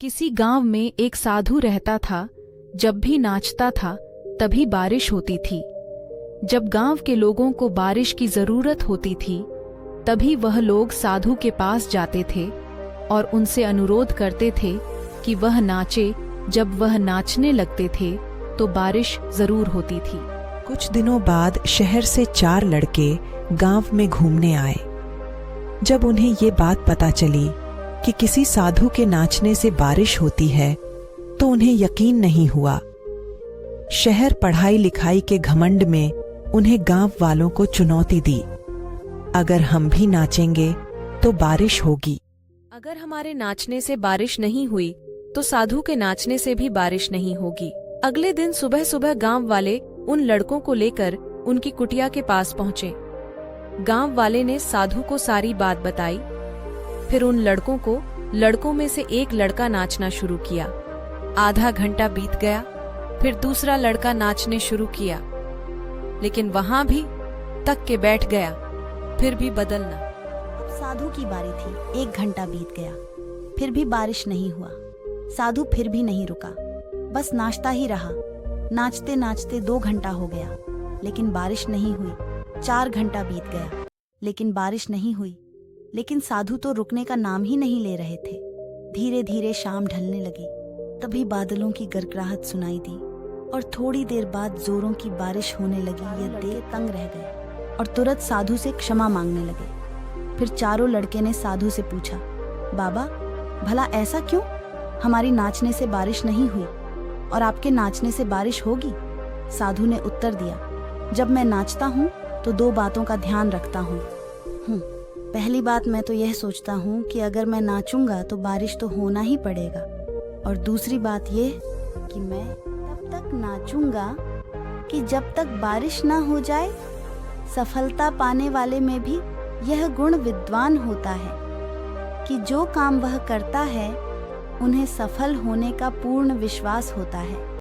किसी गांव में एक साधु रहता था। जब भी नाचता था तभी बारिश होती थी। जब गांव के लोगों को बारिश की जरूरत होती थी तभी वह लोग साधु के पास जाते थे और उनसे अनुरोध करते थे कि वह नाचे। जब वह नाचने लगते थे तो बारिश जरूर होती थी। कुछ दिनों बाद शहर से 4 लड़के गांव में घूमने आए। जब उन्हें ये बात पता चली कि किसी साधु के नाचने से बारिश होती है तो उन्हें यकीन नहीं हुआ। शहर पढ़ाई लिखाई के घमंड में उन्हें गांव वालों को चुनौती दी, अगर हम भी नाचेंगे तो बारिश होगी। अगर हमारे नाचने से बारिश नहीं हुई तो साधु के नाचने से भी बारिश नहीं होगी। अगले दिन सुबह सुबह गांव वाले उन लड़कों को लेकर उनकी कुटिया के पास पहुंचे। गांव वाले ने साधु को सारी बात बताई। फिर उन लड़कों में से एक लड़का नाचना शुरू किया। आधा घंटा बीत गया, फिर दूसरा लड़का नाचने शुरू किया, लेकिन वहां भी तक के बैठ गया, फिर भी बदलना। अब साधु की बारी थी। 1 घंटा बीत गया, फिर भी बारिश नहीं हुआ। साधु फिर भी नहीं रुका, बस नाचता ही रहा। नाचते नाचते 2 घंटा हो गया, लेकिन बारिश नहीं हुई। 4 घंटा बीत गया, लेकिन बारिश नहीं हुई। लेकिन साधु तो रुकने का नाम ही नहीं ले रहे थे। धीरे धीरे शाम ढलने लगी। तभी बादलों की गड़गड़ाहट सुनाई दी और थोड़ी देर बाद जोरों की बारिश होने लगी। ये देख तंग रह गए और तुरंत साधु से क्षमा मांगने लगे। फिर चारों लड़के ने साधु से पूछा, बाबा भला ऐसा क्यों? हमारी नाचने से बारिश नहीं हुई और आपके नाचने से बारिश होगी। साधु ने उत्तर दिया, जब मैं नाचता हूँ तो 2 बातों का ध्यान रखता हूँ। पहली बात, मैं तो यह सोचता हूँ कि अगर मैं नाचूंगा तो बारिश तो होना ही पड़ेगा। और दूसरी बात ये कि मैं तब तक नाचूंगा कि जब तक बारिश ना हो जाए। सफलता पाने वाले में भी यह गुण विद्वान होता है कि जो काम वह करता है उन्हें सफल होने का पूर्ण विश्वास होता है।